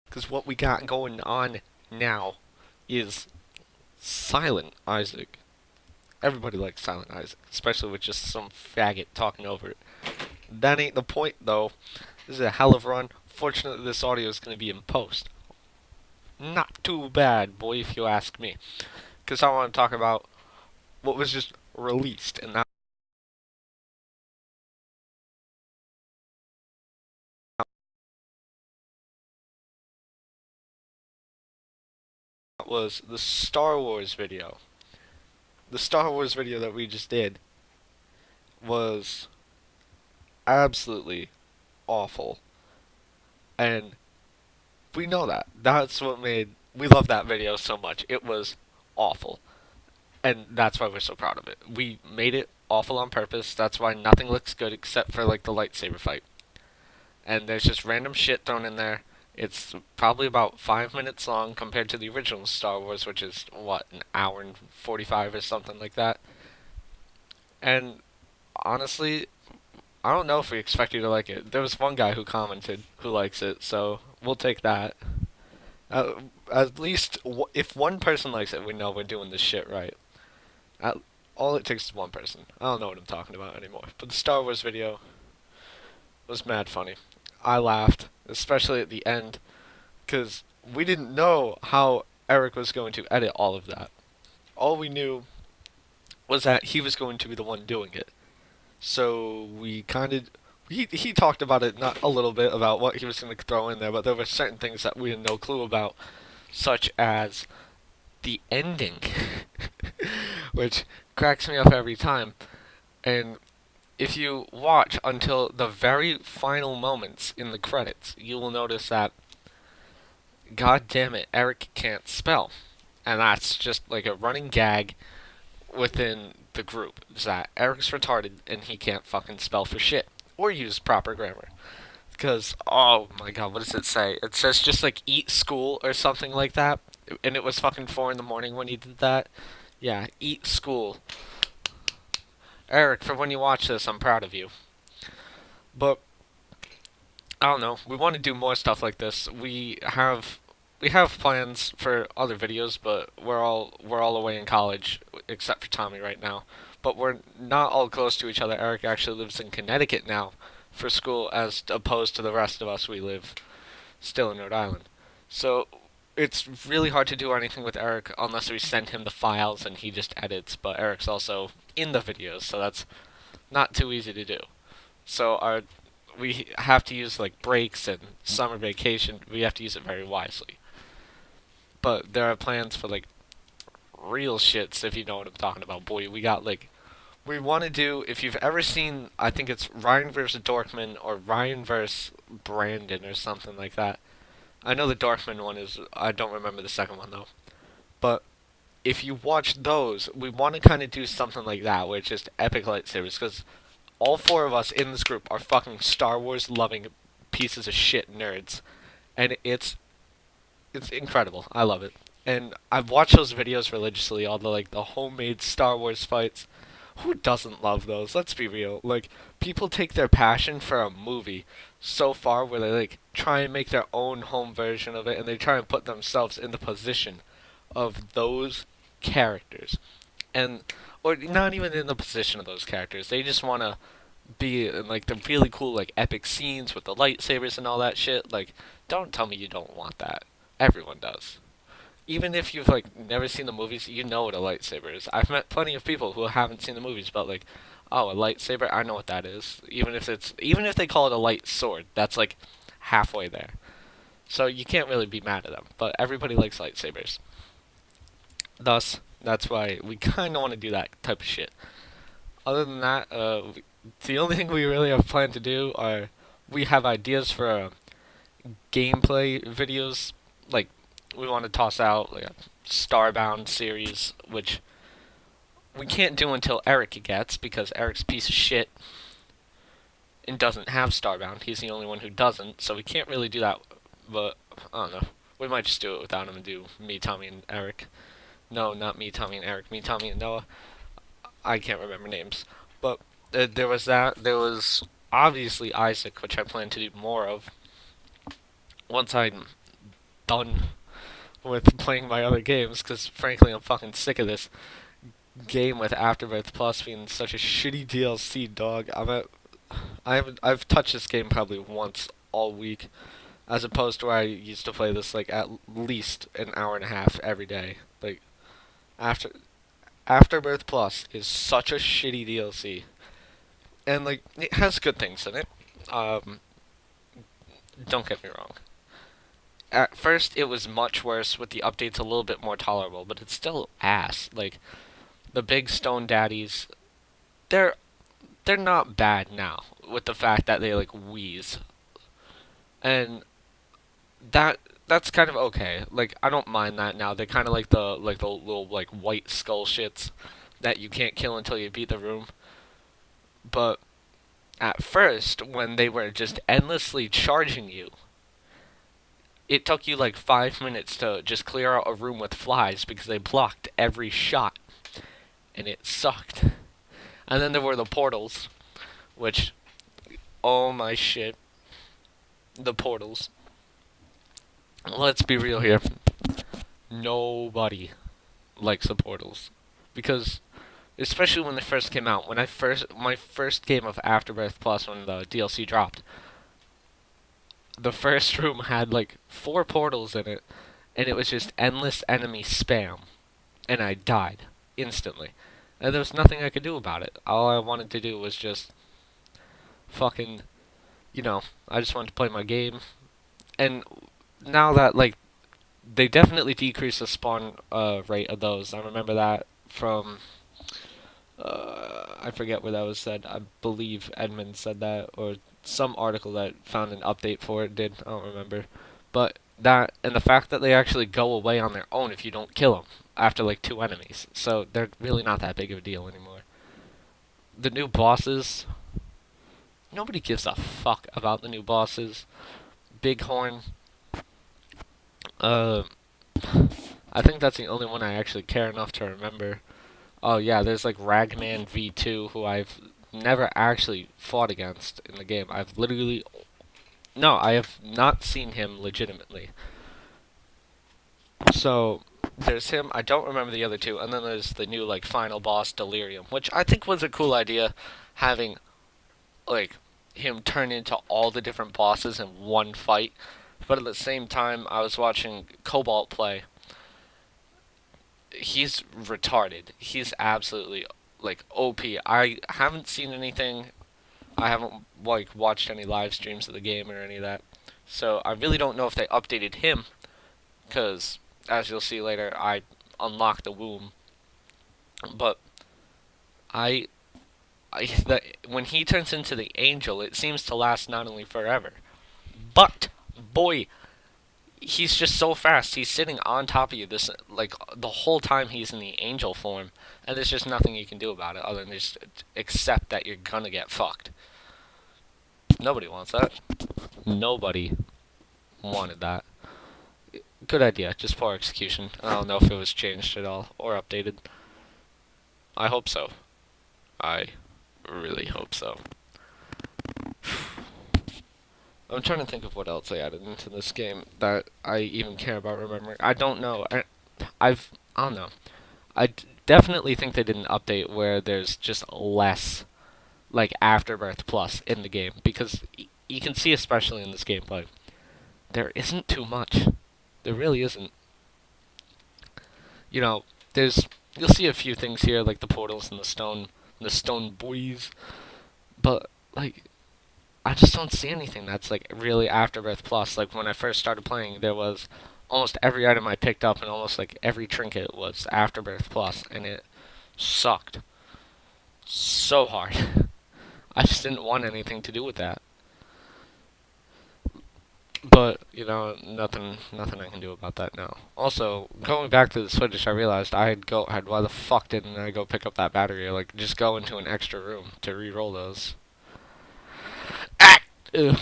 Because what we got going on now is Silent Isaac. Everybody likes Silent Isaac, especially with just some faggot talking over it. That ain't the point, though. This is a hell of a run. Fortunately, this audio is going to be in post. Not too bad, boy, if you ask me. Because I want to talk about what was just released, and that was the Star Wars video. The Star Wars video that we just did was absolutely awful. And we know that. That's what made. We love that video so much. It was awful. And that's why we're so proud of it. We made it awful on purpose. That's why nothing looks good except for like the lightsaber fight. And there's just random shit thrown in there. It's probably about 5 minutes long compared to the original Star Wars, which is what, an hour and 45 or something like that. And honestly, I don't know if we expect you to like it. There was one guy who commented who likes it, so we'll take that. Uh, at least if one person likes it, we know we're doing this shit right. At, all it takes is one person. I don't know what I'm talking about anymore. But the Star Wars video was mad funny. I laughed, especially at the end, because we didn't know how Eric was going to edit all of that. All we knew was that he was going to be the one doing it. So we kind of he talked about it, not a little bit about what he was going to throw in there, but there were certain things that we had no clue about, such as the ending, which cracks me up every time. And if you watch until the very final moments in the credits, you will notice that, god damn it, Eric can't spell. And that's just like a running gag within the group, is that Eric's retarded and he can't fucking spell for shit or use proper grammar. Because, oh my god, what does it say? It says just like eat school or something like that. And it was fucking 4 in the morning when he did that. Yeah, eat school. Eric, for when you watch this, I'm proud of you. But I don't know. We want to do more stuff like this. We have plans for other videos, but we're all away in college, except for Tommy right now. But we're not all close to each other. Eric actually lives in Connecticut now for school, as opposed to the rest of us. We live still in Rhode Island. So it's really hard to do anything with Eric unless we send him the files and he just edits. But Eric's also in the videos, so that's not too easy to do. So we have to use like breaks and summer vacation. We have to use it very wisely. But there are plans for like real shits, if you know what I'm talking about. Boy, we got like we want to do. If you've ever seen, I think it's Ryan versus Dorkman or Ryan versus Brandon or something like that. I know the Dorkman one is. I don't remember the second one though. But if you watch those, we want to kind of do something like that, where it's just epic lightsabers. Because all four of us in this group are fucking Star Wars loving pieces of shit nerds, and it's incredible. I love it. And I've watched those videos religiously, all the like the homemade Star Wars fights. Who doesn't love those? Let's be real. Like people take their passion for a movie so far where they like try and make their own home version of it and they try and put themselves in the position of those characters. And or not even in the position of those characters. They just want to be in like the really cool like epic scenes with the lightsabers and all that shit. Like don't tell me you don't want that. Everyone does. Even if you've like never seen the movies, you know what a lightsaber is. I've met plenty of people who haven't seen the movies, but like, oh, a lightsaber, I know what that is. Even if they call it a light sword, that's like halfway there. So you can't really be mad at them. But everybody likes lightsabers. Thus, that's why we kind of want to do that type of shit. Other than that, the only thing we really have planned to do are we have ideas for gameplay videos. Like we want to toss out like a Starbound series, which we can't do until Eric gets because Eric's a piece of shit and doesn't have Starbound. He's the only one who doesn't, so we can't really do that. But I don't know. We might just do it without him and do me, Tommy, and Eric. No, not me, Tommy, and Eric. Me, Tommy, and Noah. I can't remember names. But there was that. There was obviously Isaac, which I plan to do more of once I'm done with playing my other games because frankly I'm fucking sick of this game with Afterbirth Plus being such a shitty DLC, dog. I've touched this game probably once all week, as opposed to where I used to play this like at least an hour and a half every day. Like after Afterbirth Plus is such a shitty DLC, and like it has good things in it. Um, don't get me wrong. At first, it was much worse with the updates, a little bit more tolerable, but it's still ass. Like the big stone daddies, they're they're not bad now with the fact that they like wheeze, and that that's kind of okay. Like I don't mind that now. They're kind of like the little like white skull shits that you can't kill until you beat the room. But at first, when they were just endlessly charging you, it took you like 5 minutes to just clear out a room with flies because they blocked every shot, and it sucked. And then there were the portals, which, oh my shit, the portals. Let's be real here. Nobody likes the portals because, especially when they first came out, my first game of Afterbirth Plus when the DLC dropped, the first room had like 4 portals in it, and it was just endless enemy spam, and I died instantly, and there was nothing I could do about it. All I wanted to do was just fucking, I just wanted to play my game, and now that like they definitely decreased the spawn rate of those. I remember that from I forget where that was said. I believe Edmund said that, or some article that found an update for it did. I don't remember. But that, and the fact that they actually go away on their own if you don't kill them after like 2 enemies. So they're really not that big of a deal anymore. The new bosses, nobody gives a fuck about the new bosses. Bighorn, I think that's the only one I actually care enough to remember. Oh yeah, there's like Ragman V2, who I've never actually fought against in the game. I have not seen him legitimately. So there's him. I don't remember the other two, and then there's the new like final boss Delirium, which I think was a cool idea, having like him turn into all the different bosses in one fight. But at the same time, I was watching Cobalt play. He's retarded. He's absolutely like OP. I haven't seen anything. I haven't like watched any live streams of the game or any of that. So I really don't know if they updated him, because as you'll see later, I unlocked the womb. But when he turns into the angel, it seems to last not only forever, but boy, he's just so fast. He's sitting on top of you this like the whole time he's in the angel form, and there's just nothing you can do about it other than just accept that you're gonna get fucked. Nobody wants that. Nobody wanted that. Good idea, just poor execution. I don't know if it was changed at all or updated. I hope so. I really hope so. I'm trying to think of what else they added into this game that I even care about remembering. I don't know. I don't know. Definitely think they did an update where there's just less, like, Afterbirth Plus in the game. Because you can see, especially in this gameplay, there isn't too much. There really isn't. You'll see a few things here, like the portals and the stone boys. But, like, I just don't see anything that's like really Afterbirth Plus. Like when I first started playing, there was almost every item I picked up and almost like every trinket was Afterbirth Plus, and it sucked so hard. I just didn't want anything to do with that. But nothing I can do about that now. Also, going back to the Switch, I realized why the fuck didn't I go pick up that battery? Or, like, just go into an extra room to re-roll those.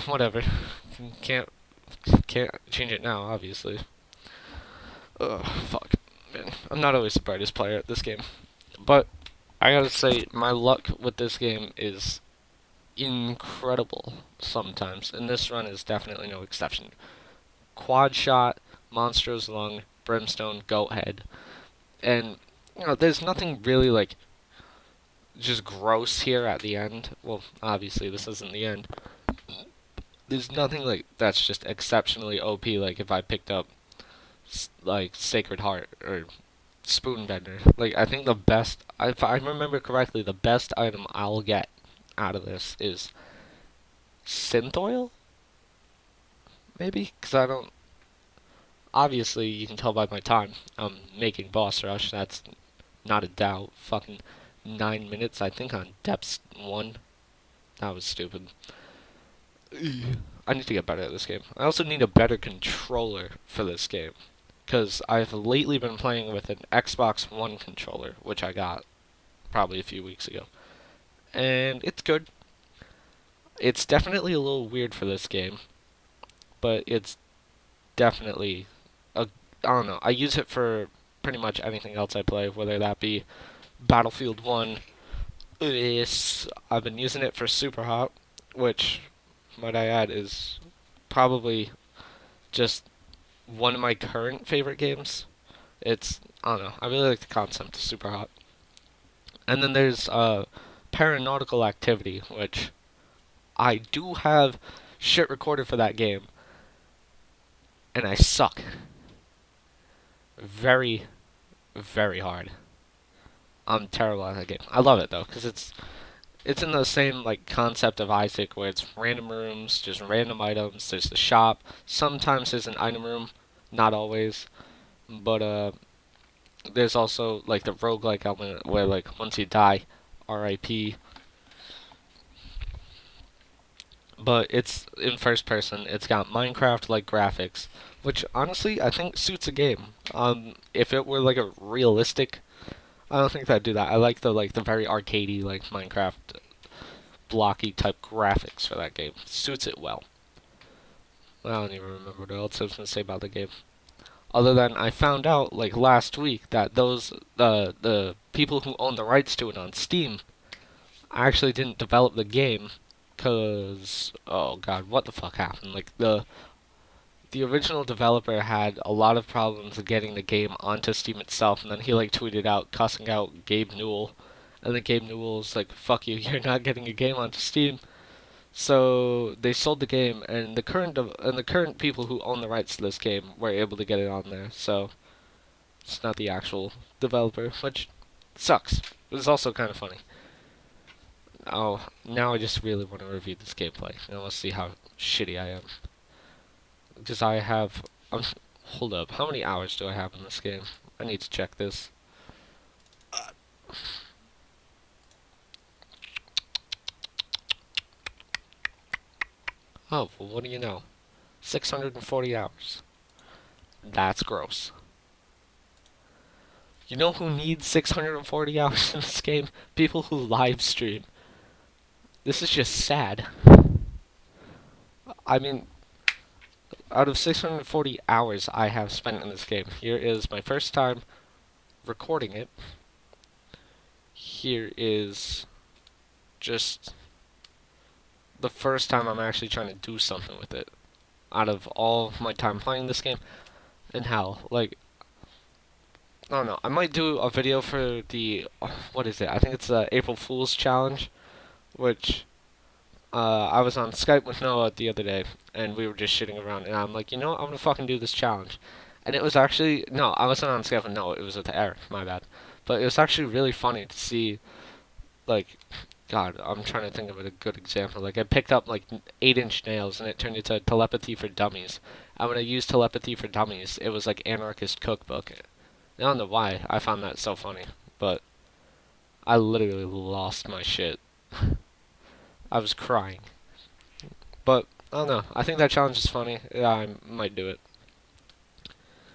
Whatever. Can't change it now, obviously. Ugh, fuck. Man, I'm not always the brightest player at this game. But I gotta say, my luck with this game is incredible sometimes, and this run is definitely no exception. Quad shot, Monstrous Lung, Brimstone, Goat Head. And, there's nothing really, like, just gross here at the end. Well, obviously, this isn't the end. There's nothing, like, that's just exceptionally OP, like, if I picked up, like, Sacred Heart, or Spoonbender. Like, I think the best, if I remember correctly, the best item I'll get out of this is Synth Oil? Maybe? Because I don't, obviously, you can tell by my time, I'm making Boss Rush, that's not a doubt. Fucking 9 minutes, I think, on Depths 1. That was stupid. I need to get better at this game. I also need a better controller for this game. Because I've lately been playing with an Xbox One controller, which I got probably a few weeks ago. And it's good. It's definitely a little weird for this game. But it's definitely I don't know. I use it for pretty much anything else I play, whether that be Battlefield 1. I've been using it for Super Hot, which, might I add, is probably just one of my current favorite games. I don't know, I really like the concept of Super Hot. And then there's Paranautical Activity, which I do have shit recorded for that game, and I suck. Very, very hard. I'm terrible at that game. I love it though, because it's in the same like concept of Isaac, where it's random rooms, just random items. There's the shop. Sometimes there's an item room, not always. But there's also like the roguelike element, where like once you die, R.I.P. But it's in first person. It's got Minecraft-like graphics, which honestly I think suits a game. If it were like a realistic, I don't think that'd do that. I like the very arcadey like Minecraft blocky type graphics for that game. Suits it well. I don't even remember what else I was gonna say about the game. Other than I found out like last week that those the people who own the rights to it on Steam actually didn't develop the game, cause oh god, what the fuck happened? Like the original developer had a lot of problems getting the game onto Steam itself, and then he like tweeted out cussing out Gabe Newell, and then Gabe Newell's like, "Fuck you, you're not getting a game onto Steam." So they sold the game, and the current people who own the rights to this game were able to get it on there. So it's not the actual developer, which sucks. It's also kind of funny. Oh, now I just really want to review this gameplay. I want to see how shitty I am. Because I have... hold up. How many hours do I have in this game? I need to check this. Oh, well, what do you know? 640 hours. That's gross. You know who needs 640 hours in this game? People who live stream. This is just sad. I mean, out of 640 hours I have spent in this game, here is my first time recording it. Here is just the first time I'm actually trying to do something with it. Out of all my time playing this game, and how, like, I don't know, I might do a video for the, what is it, I think it's the April Fool's Challenge, which, I was on Skype with Noah the other day, and we were just shitting around, and I'm like, you know what, I'm gonna fucking do this challenge. And it was actually, no, I wasn't on Skype with Noah, it was with Eric, my bad. But it was actually really funny to see, like, God, I'm trying to think of a good example. Like, I picked up, like, 8-inch nails, and it turned into Telepathy for Dummies. And when I used Telepathy for Dummies, it was like Anarchist Cookbook. I don't know why I found that so funny, but I literally lost my shit. I was crying. But, I don't know. I think that challenge is funny. Yeah, I might do it.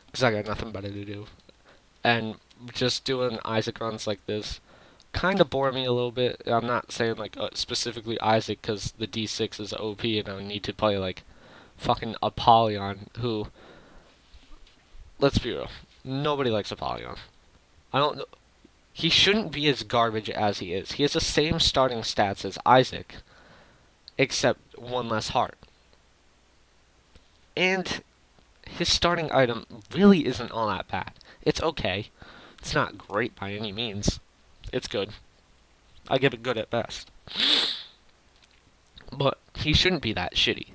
Because I got nothing better to do. And just doing Isaac runs like this kind of bore me a little bit. I'm not saying, like, specifically Isaac, because the D6 is OP, and I need to play, like, fucking Apollyon, who, let's be real, nobody likes Apollyon. I don't know. He shouldn't be as garbage as he is. He has the same starting stats as Isaac, except one less heart. And his starting item really isn't all that bad. It's okay. It's not great by any means. It's good. I give it good at best. But he shouldn't be that shitty.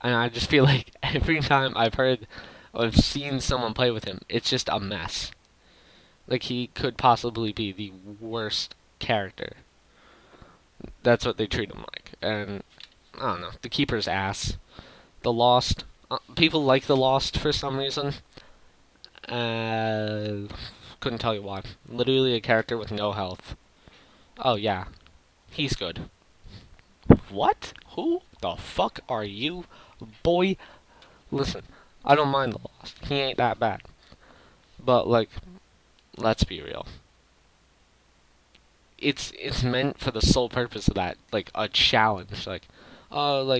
And I just feel like every time I've heard or I've seen someone play with him, it's just a mess. Like, he could possibly be the worst character. That's what they treat him like. And, I don't know, the Keeper's ass. The Lost. People like the Lost for some reason. Couldn't tell you why. Literally a character with no health. Oh, yeah. He's good. What? Who the fuck are you? Boy, listen, I don't mind the Lost. He ain't that bad. But, like, let's be real. It's meant for the sole purpose of that, like, a challenge. Like,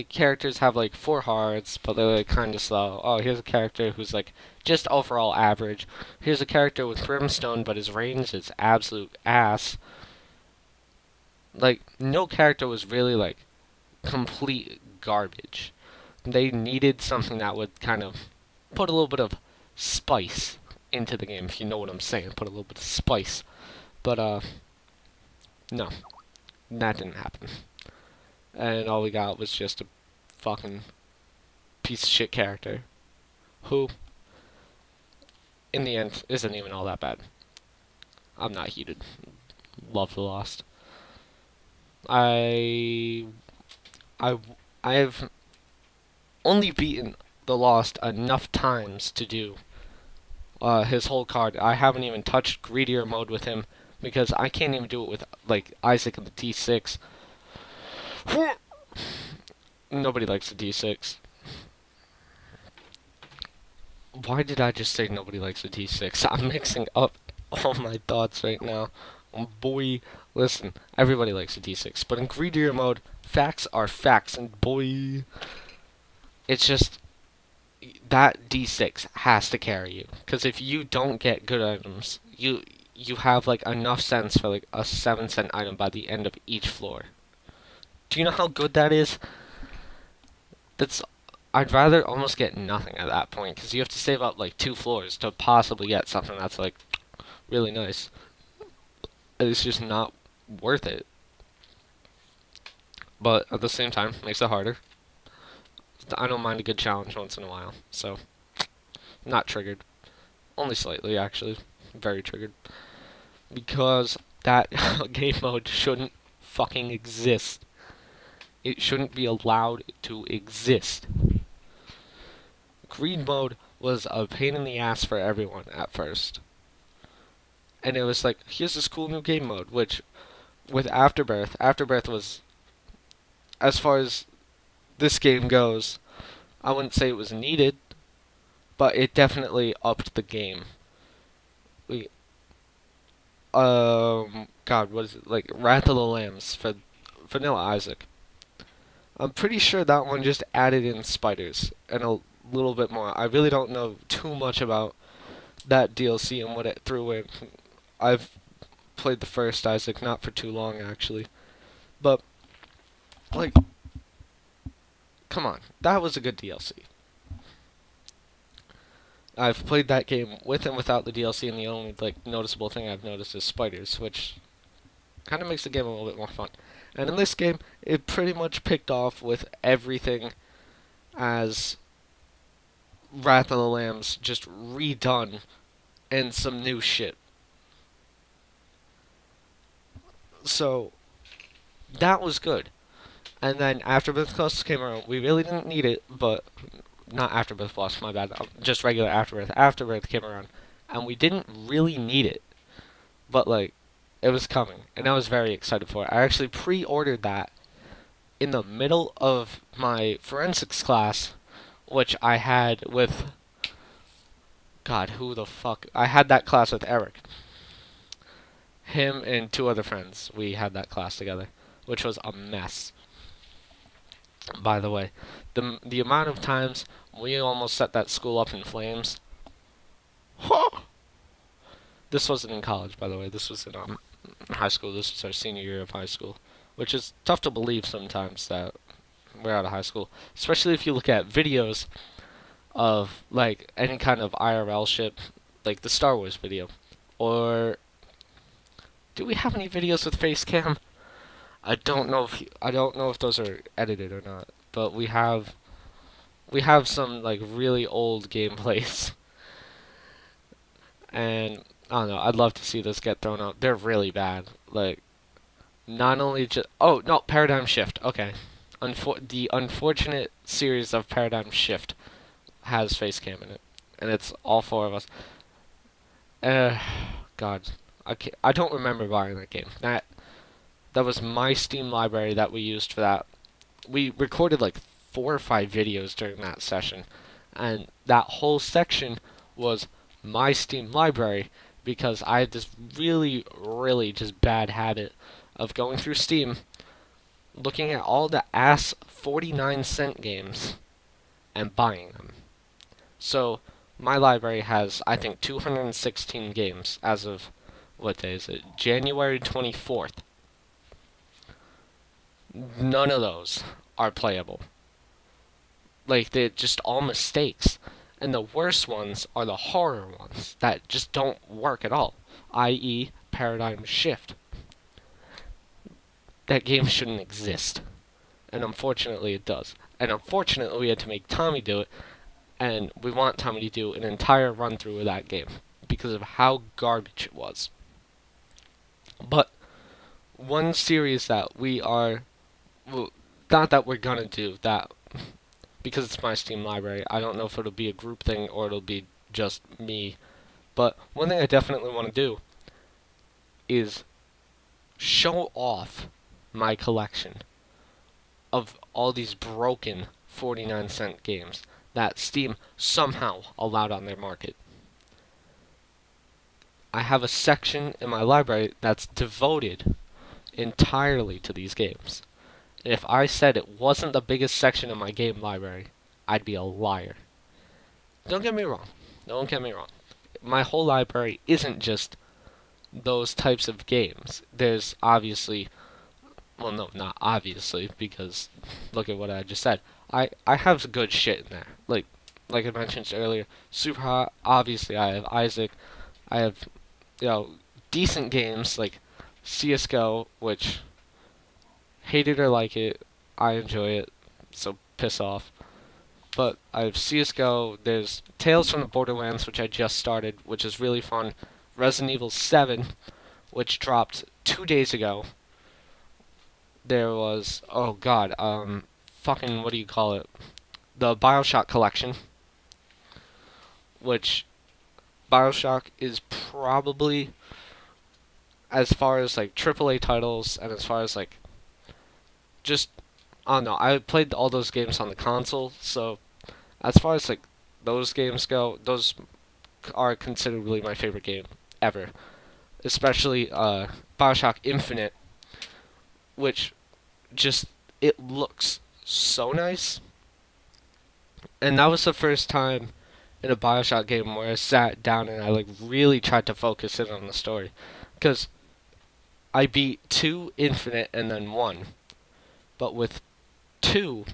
characters have, like, 4 hearts, but they're, like, kind of slow. Oh, here's a character who's, like, just overall average. Here's a character with Brimstone, but his range is absolute ass. Like, no character was really, like, complete garbage. They needed something that would kind of put a little bit of spice into the game, if you know what I'm saying. Put a little bit of spice. But, no. That didn't happen. And all we got was just a fucking piece of shit character. Who, in the end, isn't even all that bad. I'm not heated. Love the Lost. I have only beaten the Lost enough times to do his whole card. I haven't even touched greedier mode with him because I can't even do it with like Isaac and the D6. Nobody likes the D6. Why did I just say nobody likes the D6? I'm mixing up all my thoughts right now. Boy, listen, everybody likes a D6, but in greedier mode, facts are facts, and boy, it's just, that D6 has to carry you, because if you don't get good items, you have, like, enough cents for, like, a 7-cent item by the end of each floor. Do you know how good that is? I'd rather almost get nothing at that point, because you have to save up, like, 2 floors to possibly get something that's, like, really nice. It's just not worth it. But at the same time, makes it harder. I don't mind a good challenge once in a while, so not triggered. Only slightly, actually. Very triggered. Because that game mode shouldn't fucking exist. It shouldn't be allowed to exist. Greed mode was a pain in the ass for everyone at first. And it was like, here's this cool new game mode, which, with Afterbirth was, as far as this game goes, I wouldn't say it was needed, but it definitely upped the game. God, what is it, like, Wrath of the Lambs for Vanilla Isaac. I'm pretty sure that one just added in spiders, and a little bit more. I really don't know too much about that DLC and what it threw in. I've played the first Isaac, not for too long, actually. But, like, come on. That was a good DLC. I've played that game with and without the DLC, and the only, like, noticeable thing I've noticed is spiders, which kind of makes the game a little bit more fun. And in this game, it pretty much picked off with everything as Wrath of the Lambs just redone and some new shit. So, that was good. And then Afterbirth Plus came around. We really didn't need it, but not Afterbirth Plus, my bad. Just regular Afterbirth. Afterbirth came around, and we didn't really need it. But, like, it was coming, and I was very excited for it. I actually pre-ordered that in the middle of my forensics class, which I had with... God, who the fuck? I had that class with Eric. Him and 2 other friends. We had that class together, which was a mess. By the way, the amount of times we almost set that school up in flames. This wasn't in college, by the way. This was in high school. This was our senior year of high school, which is tough to believe sometimes that we're out of high school, especially if you look at videos of like any kind of IRL ship, like the Star Wars video, or do we have any videos with face cam? I don't know if those are edited or not, but we have some like really old gameplays, and I don't know. I'd love to see this get thrown out. They're really bad. Like not only just oh no Paradigm Shift. Okay, the unfortunate series of Paradigm Shift has face cam in it, and it's all four of us. Uh, God, I don't remember buying that game. That was my Steam library that we used for that. We recorded like 4 or 5 videos during that session, and that whole section was my Steam library because I had this really, really just bad habit of going through Steam, looking at all the ass 49-cent games, and buying them. So my library has, I think, 216 games as of what day is it? January 24th. None of those are playable. Like, they're just all mistakes. And the worst ones are the horror ones that just don't work at all, i.e., Paradigm Shift. That game shouldn't exist. And unfortunately, it does. And unfortunately, we had to make Tommy do it, and we want Tommy to do an entire run through of that game because of how garbage it was. But one series that we are, well, not that we're gonna do that because it's my Steam library. I don't know if it'll be a group thing or it'll be just me. But one thing I definitely want to do is show off my collection of all these broken 49-cent games that Steam somehow allowed on their market. I have a section in my library that's devoted entirely to these games. If I said it wasn't the biggest section of my game library, I'd be a liar. Don't get me wrong. Don't get me wrong. My whole library isn't just those types of games. There's obviously, well, no, not obviously, because look at what I just said. I have good shit in there. Like I mentioned earlier, Super Hot. Obviously, I have Isaac. I have, decent games like CS:GO, which hate it or like it, I enjoy it. So piss off. But I have CS:GO. There's Tales from the Borderlands, which I just started, which is really fun. Resident Evil 7, which dropped 2 days ago. There was, oh god, fucking, what do you call it? The Bioshock collection, which Bioshock is probably, as far as like AAA titles and as far as like just, I don't know, I played all those games on the console, so as far as like those games go, those are considerably my favorite game ever. Especially Bioshock Infinite, which just, it looks so nice. And that was the first time in a Bioshock game where I sat down and I like really tried to focus in on the story. Because I beat 2 Infinite and then 1. But with 2,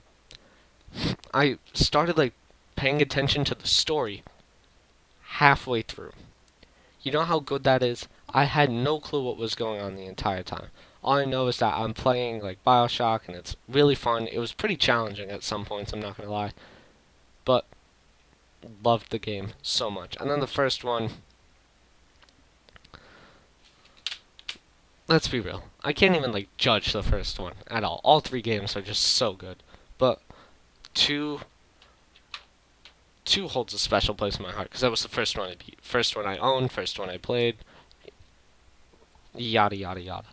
I started like paying attention to the story halfway through. You know how good that is? I had no clue what was going on the entire time. All I know is that I'm playing like Bioshock and it's really fun. It was pretty challenging at some points, I'm not gonna lie. But loved the game so much. And then the first one, let's be real, I can't even like judge the first one at all. All 3 games are just so good. But 2 holds a special place in my heart because that was the first one I beat, first one I owned, first one I played. Yada yada yada.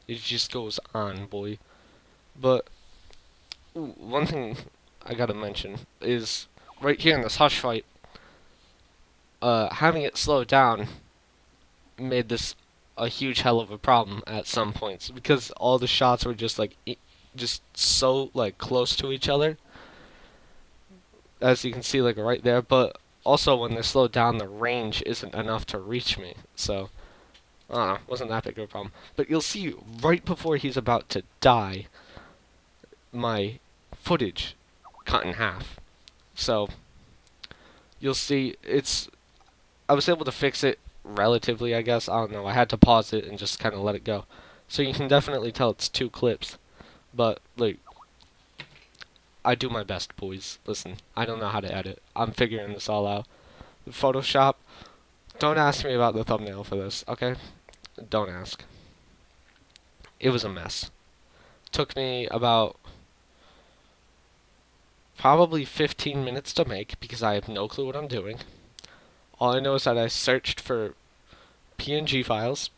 It just goes on, boy. But one thing I gotta mention is right here in this Hush fight, having it slow down made this a huge hell of a problem at some points because all the shots were just like just so like close to each other, as you can see like right there. But also when they're slowed down, the range isn't enough to reach me. So I don't know, wasn't that big of a problem. But you'll see right before he's about to die, my footage cut in half. So you'll see I was able to fix it relatively, I guess. I don't know. I had to pause it and just kind of let it go. So you can definitely tell it's 2 clips. But, like, I do my best, boys. Listen, I don't know how to edit. I'm figuring this all out. Photoshop, don't ask me about the thumbnail for this, okay? Don't ask. It was a mess. Took me about probably 15 minutes to make because I have no clue what I'm doing. All I know is that I searched for PNG files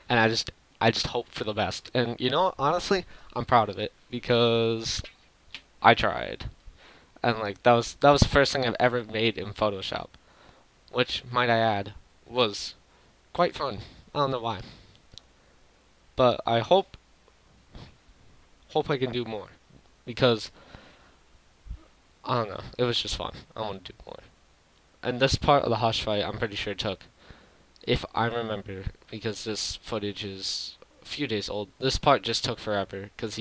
and I just hope for the best. And you know, honestly, I'm proud of it because I tried. And like that was the first thing I've ever made in Photoshop, which might I add was quite fun. I don't know why, but I hope I can do more because I don't know. It was just fun. I want to do more. And this part of the Hush fight, I'm pretty sure took, if I remember, because this footage is a few days old. This part just took forever because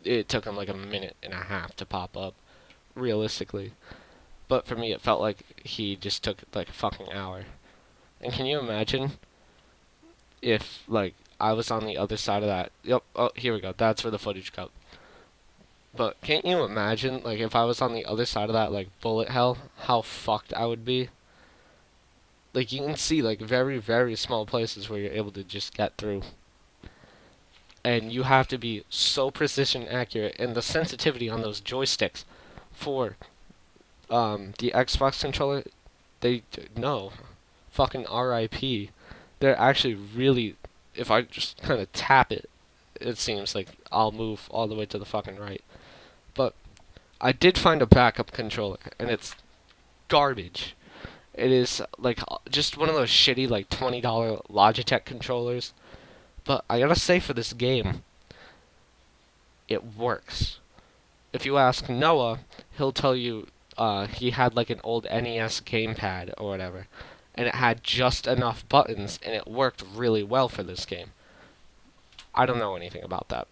it took him like a minute and a half to pop up, realistically. But for me, it felt like he just took like a fucking hour. And can you imagine if like I was on the other side of that? Yep. Oh, here we go. That's where the footage goes. But can't you imagine like if I was on the other side of that like bullet hell, how fucked I would be? Like you can see like very very small places where you're able to just get through. And you have to be so precision accurate, and the sensitivity on those joysticks for the Xbox controller, they no fucking RIP. They're actually really, if I just kind of tap it, it seems like I'll move all the way to the fucking right. But I did find a backup controller, and it's garbage. It is like just one of those shitty like $20 Logitech controllers. But I gotta say, for this game, it works. If you ask Noah, he'll tell you he had like an old NES gamepad or whatever, and it had just enough buttons, and it worked really well for this game. I don't know anything about that.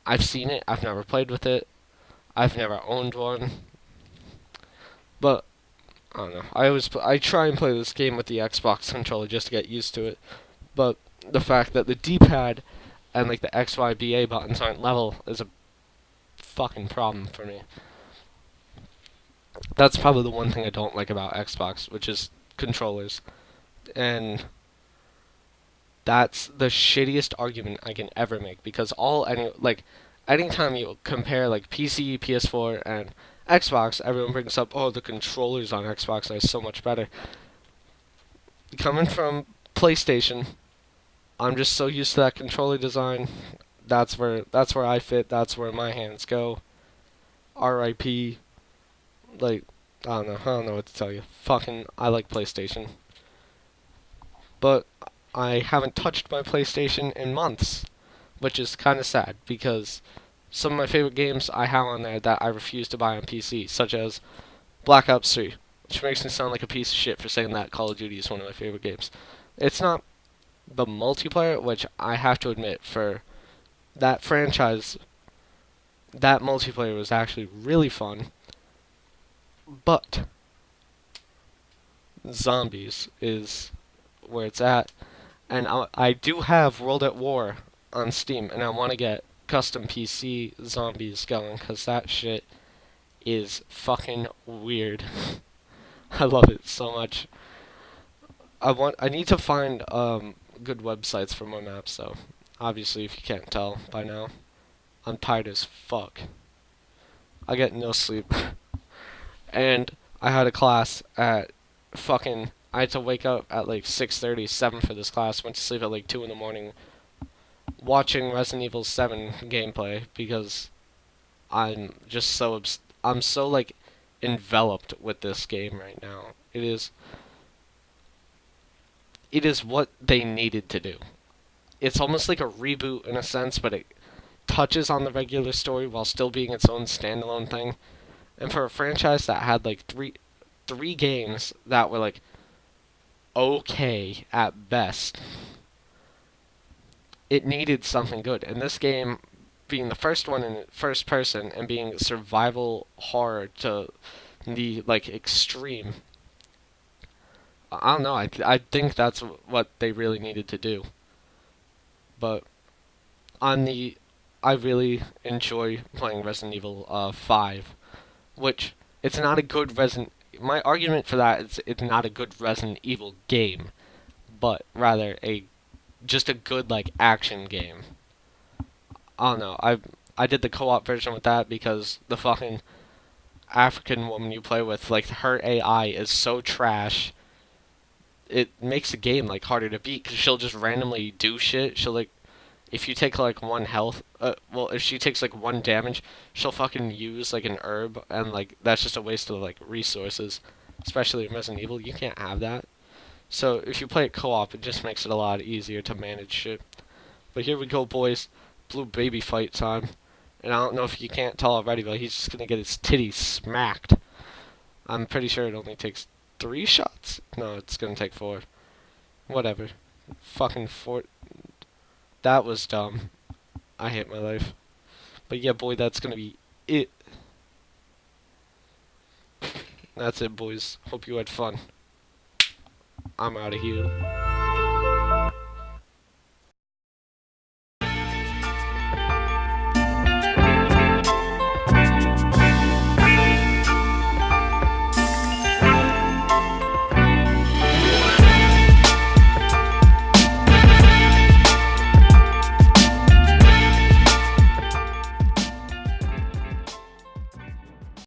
I've seen it. I've never played with it. I've never owned one. But I don't know. I try and play this game with the Xbox controller just to get used to it. But the fact that the D-pad and like the XYBA buttons aren't level is a fucking problem for me. That's probably the one thing I don't like about Xbox, which is controllers. And that's the shittiest argument I can ever make because anytime you compare like PC, PS4, and Xbox, everyone brings up, oh, the controllers on Xbox are so much better. Coming from PlayStation, I'm just so used to that controller design. That's where I fit. That's where my hands go. RIP. Like I don't know what to tell you. Fucking, I like PlayStation, but I haven't touched my PlayStation in months, which is kind of sad because some of my favorite games I have on there that I refuse to buy on PC, such as Black Ops 3, which makes me sound like a piece of shit for saying that Call of Duty is one of my favorite games. It's not the multiplayer, which I have to admit, for that franchise, that multiplayer was actually really fun, but zombies is where it's at. And I do have World at War on Steam, and I want to get custom PC zombies going, because that shit is fucking weird. I love it so much. I need to find good websites for my maps, though. Obviously, if you can't tell by now, I'm tired as fuck. I get no sleep. And I had a class at fucking... I had to wake up at like 6:30, 7 for this class. Went to sleep at like 2 in the morning watching Resident Evil 7 gameplay because I'm just I'm so like enveloped with this game right now. It is what they needed to do. It's almost like a reboot in a sense, but it touches on the regular story while still being its own standalone thing. And for a franchise that had like three games that were like okay at best, it needed something good. And this game, being the first one in first person and being survival horror to the like extreme. I don't know. I think that's what they really needed to do. But on the, I really enjoy playing Resident Evil 5, which it's not a good Resident. My argument for that is it's not a good Resident Evil game, but rather a just a good like action game. I don't know. I did the co-op version with that because the fucking African woman you play with, like her AI is so trash. It makes the game like harder to beat because she'll just randomly do shit. She'll like if you take like one health, well, if she takes like one damage, she'll fucking use like an herb, and like that's just a waste of like resources. Especially in Resident Evil, you can't have that. So if you play it co-op, it just makes it a lot easier to manage shit. But here we go, boys. Blue baby fight time. And I don't know if you can't tell already, but he's just gonna get his titties smacked. I'm pretty sure it only takes 3 shots? No, it's gonna take 4. Whatever. Fucking 4. That was dumb. I hate my life. But yeah, boy, that's gonna be it. That's it, boys. Hope you had fun. I'm out of here.